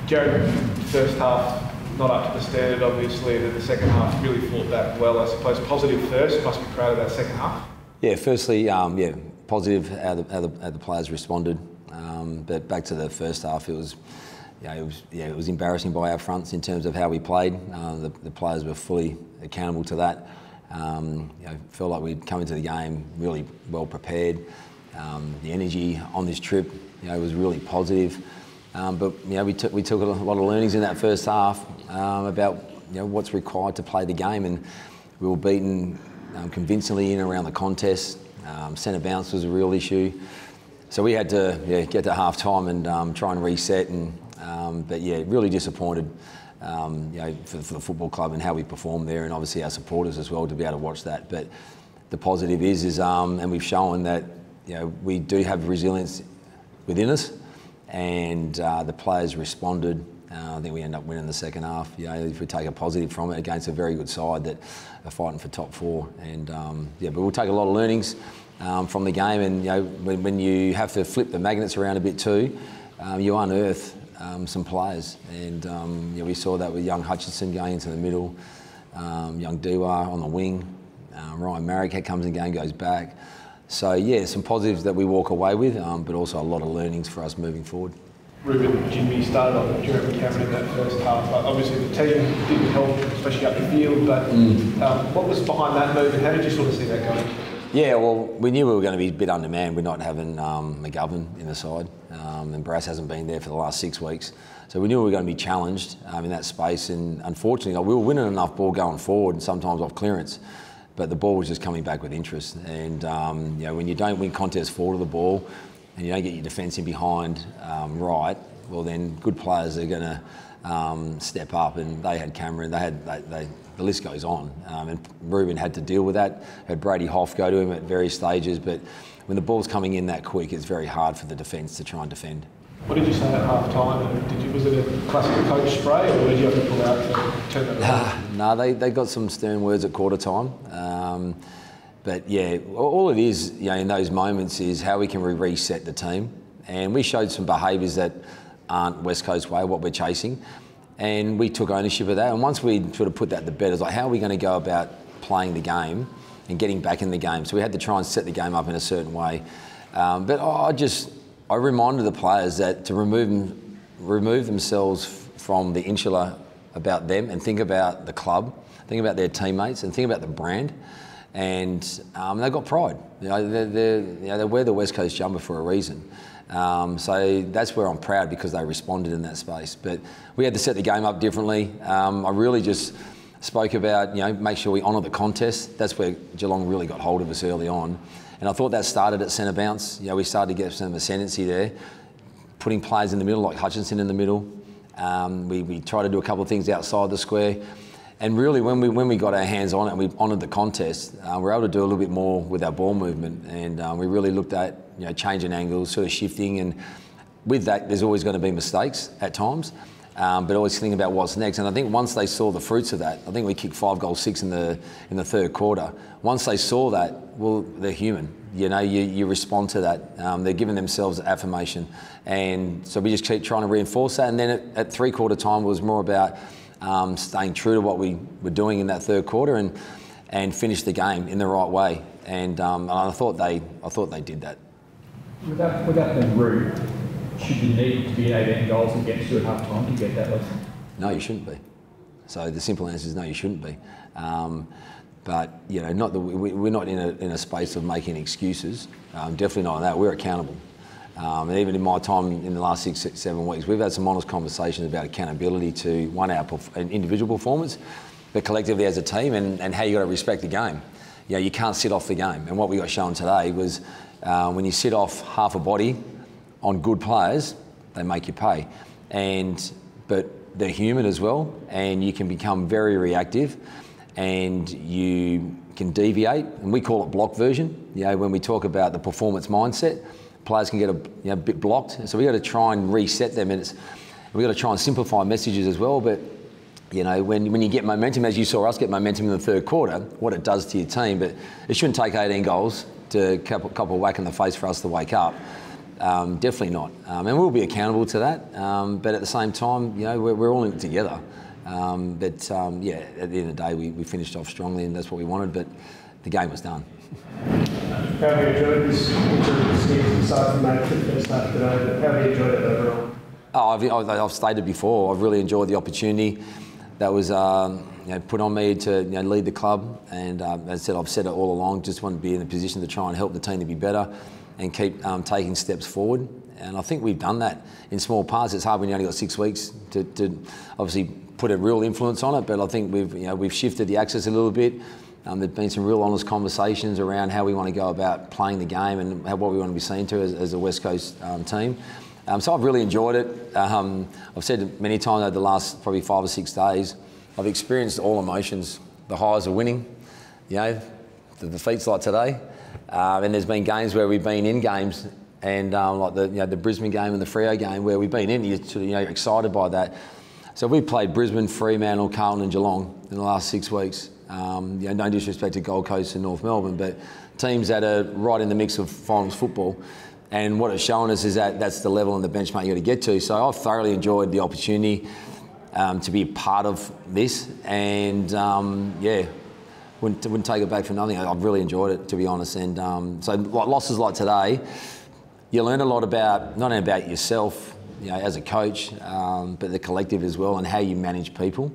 Jarrad, first half not up to the standard, obviously. Then the second half really fought back well. I suppose positive first. Must be proud of that second half. Yeah, firstly, positive how the players responded. But back to the first half, it was embarrassing by our fronts in terms of how we played. The players were fully accountable to that. Felt like we'd come into the game really well prepared. The energy on this trip, was really positive. But we took a lot of learnings in that first half about what's required to play the game, and we were beaten convincingly in and around the contest. Centre bounce was a real issue, so we had to get to half time and try and reset. But really disappointed for the football club and how we performed there, and obviously our supporters as well to be able to watch that. But the positive is and we've shown that we do have resilience within us, and the players responded. I think we end up winning the second half. If we take a positive from it against a very good side that are fighting for top four, and but we'll take a lot of learnings from the game. And when you have to flip the magnets around a bit too, you unearth some players, and we saw that with young Hutchinson going into the middle, young Dewar on the wing, Ryan Marrick comes in game, goes back. So some positives that we walk away with, but also a lot of learnings for us moving forward. Ruben, Jimmy started off with Jeremy Cameron in that first half. Obviously the team didn't help, especially up the field, but what was behind that move, and how did you sort of see that going? Yeah, well, we knew we were going to be a bit undermanned. We're not having McGovern in the side, and Brass hasn't been there for the last 6 weeks. So we knew we were going to be challenged in that space, and unfortunately we were winning enough ball going forward and sometimes off clearance, but the ball was just coming back with interest. And when you don't win contests forward of the ball and you don't get your defence in behind right, well then good players are going to step up, and they had Cameron, the list goes on, and Ruben had to deal with that. Had Brady Hoff go to him at various stages, but when the ball's coming in that quick, it's very hard for the defence to try and defend. What did you say at half time? Was it a classic coach spray, or did you have to pull out to turn it around? No, they got some stern words at quarter time. But all it is, in those moments is how we can reset the team. And we showed some behaviours that aren't West Coast way, what we're chasing. And we took ownership of that. And once we sort of put that to bed, it's like, how are we going to go about playing the game and getting back in the game? So we had to try and set the game up in a certain way. But I reminded the players that to remove themselves from the insular about them and think about the club, think about their teammates, and think about the brand. And they've got pride. They wear the West Coast jumper for a reason. So that's where I'm proud, because they responded in that space. But we had to set the game up differently. I really just spoke about, make sure we honour the contest. That's where Geelong really got hold of us early on. And I thought that started at centre bounce. We started to get some ascendancy there, putting players in the middle, like Hutchinson in the middle. We tried to do a couple of things outside the square. And really, when we got our hands on it and we honoured the contest, we were able to do a little bit more with our ball movement. And we really looked at changing angles, sort of shifting. And with that, there's always going to be mistakes at times, but always thinking about what's next. And I think once they saw the fruits of that, I think we kicked 5-6 in the third quarter. Once they saw that, well, they're human. You respond to that. They're giving themselves affirmation. And so we just keep trying to reinforce that. And then at three-quarter time, it was more about staying true to what we were doing in that third quarter and finish the game in the right way. And I thought they did that. Without being rude, should you need to be at 18 goals against you at half time to get that lesson? No, you shouldn't be. So the simple answer is no, you shouldn't be. But we're not in a space of making excuses. Definitely not that. We're accountable. And even in my time in the last 6, 7 weeks, we've had some honest conversations about accountability to our individual performance, but collectively as a team, and how you got to respect the game. You can't sit off the game. And what we got shown today was when you sit off half a body on good players, they make you pay. But they're human as well, and you can become very reactive, and you can deviate, and we call it block version. When we talk about the performance mindset, players can get a bit blocked. So we got to try and reset them, and we got to try and simplify messages as well. But when you get momentum, as you saw us get momentum in the third quarter, what it does to your team. But it shouldn't take 18 goals to couple whack in the face for us to wake up. definitely not. And we'll be accountable to that. But at the same time, you know, we're all in it together. Yeah, at the end of the day, we finished off strongly, and that's what we wanted. But the game was done. How have you enjoyed this interim season, aside from that first half today? But how have you enjoyed it overall? I've stated before, I've really enjoyed the opportunity that was put on me to lead the club, and as I said, I've said it all along, just want to be in a position to try and help the team to be better and keep taking steps forward. And I think we've done that in small parts. It's hard when you only got 6 weeks to obviously put a real influence on it, but I think we've shifted the axis a little bit. There's been some real honest conversations around how we want to go about playing the game and what we want to be seen to as a West Coast team. So I've really enjoyed it. I've said it many times over the last probably 5 or 6 days, I've experienced all emotions. The highs of winning, the defeats like today, and there's been games where we've been in games, and like the Brisbane game and the Freo game where we've been in, you're excited by that. So we played Brisbane, Fremantle, Carlton and Geelong in the last 6 weeks. No disrespect to Gold Coast and North Melbourne, but teams that are right in the mix of finals football. And what it's shown us is that that's the level and the benchmark you got to get to. So I've thoroughly enjoyed the opportunity to be a part of this, and wouldn't take it back for nothing. I've really enjoyed it, to be honest. And so losses like today, you learn a lot about not only about yourself, as a coach, but the collective as well, and how you manage people.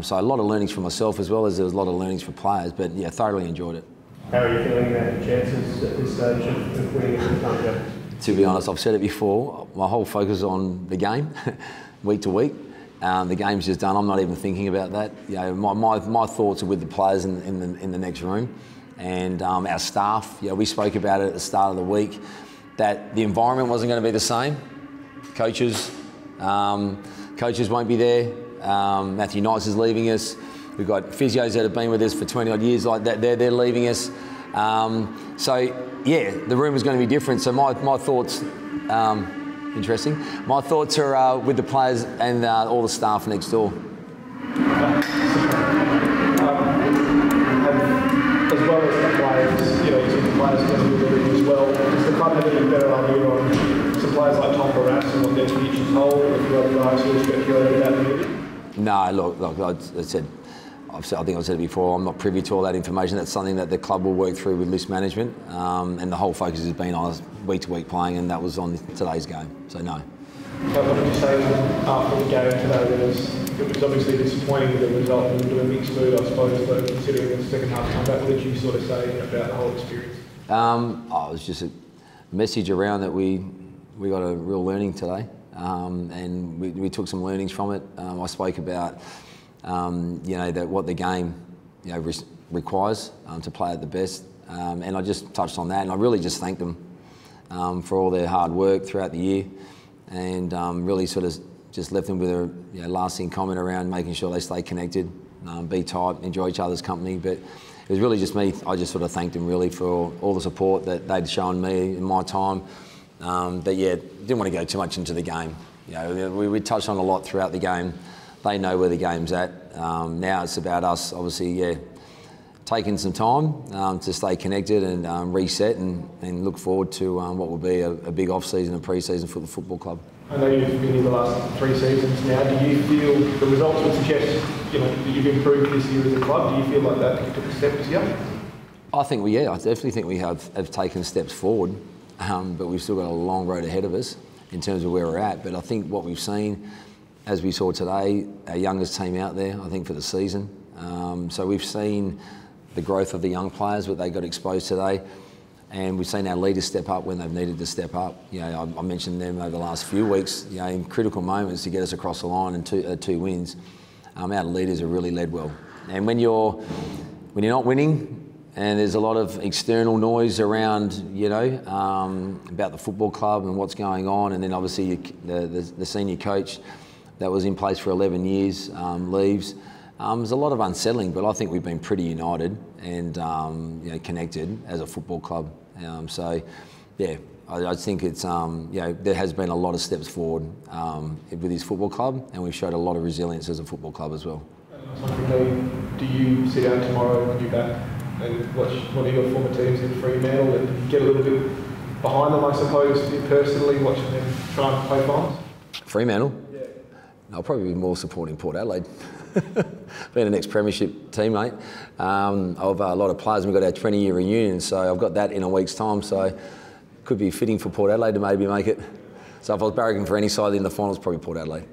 So a lot of learnings for myself, as well as there was a lot of learnings for players. But yeah, thoroughly enjoyed it. How are you feeling about the chances at this stage of winning the time? To be honest, I've said it before, my whole focus is on the game, week to week. The game's just done, I'm not even thinking about that. My thoughts are with the players in the next room, and our staff. We spoke about it at the start of the week, that the environment wasn't going to be the same. Coaches won't be there. Matthew Knights is leaving us. We've got physios that have been with us for 20 odd years like that, they're leaving us. So yeah, the room is going to be different. So my thoughts, interesting. My thoughts are with the players and all the staff next door. As well as the players, you see the players going to be doing as well. Does the club have any better idea on some players like Tom Barras and what their futures hold, or a few other guys who are speculated about the movie? No, look, I think I've said it before, I'm not privy to all that information. That's something that the club will work through with list management, and the whole focus has been on week-to-week playing, and that was on today's game, so no. So what did you say after the game today? It was obviously disappointing with the result, and into a mixed mood, I suppose, but considering the second half comeback, what did you sort of say about the whole experience? It was just a message around that we got a real learning today, and we took some learnings from it. I spoke about that what the game requires to play at the best, and I just touched on that, and I really just thanked them for all their hard work throughout the year, and really sort of just left them with a lasting comment around making sure they stay connected, be tight, enjoy each other's company. But it was really just me. I just sort of thanked them really for all the support that they'd shown me in my time. But yeah, didn't want to go too much into the game. We touched on a lot throughout the game. They know where the game's at. Now it's about us, obviously, taking some time to stay connected and reset and look forward to what will be a big off-season and pre-season for the football club. I know you've been in the last 3 seasons now. Do you feel the results would suggest that you've improved this year as a club? Do you feel like that you took a step this year? I definitely think we have taken steps forward, but we've still got a long road ahead of us in terms of where we're at. But I think what we've seen, as we saw today, our youngest team out there, I think, for the season. So we've seen the growth of the young players, what they got exposed today, and we've seen our leaders step up when they've needed to step up. I mentioned them over the last few weeks, in critical moments to get us across the line and two wins. Our leaders have really led well. And when you're not winning, and there's a lot of external noise around, about the football club and what's going on, and then obviously the senior coach that was in place for 11 years leaves. There's a lot of unsettling, but I think we've been pretty united and connected as a football club. I think it's there has been a lot of steps forward with this football club, and we've showed a lot of resilience as a football club as well. Do you sit down tomorrow and be back and watch one of your former teams in Fremantle and get a little bit behind them, I suppose, personally, watching them try and play finals? Fremantle? Yeah. I'll probably be more supporting Port Adelaide. Being an ex-premiership teammate of a lot of players, we've got our 20-year reunion, so I've got that in a week's time, so it could be fitting for Port Adelaide to maybe make it. So if I was barracking for any side in the finals, probably Port Adelaide.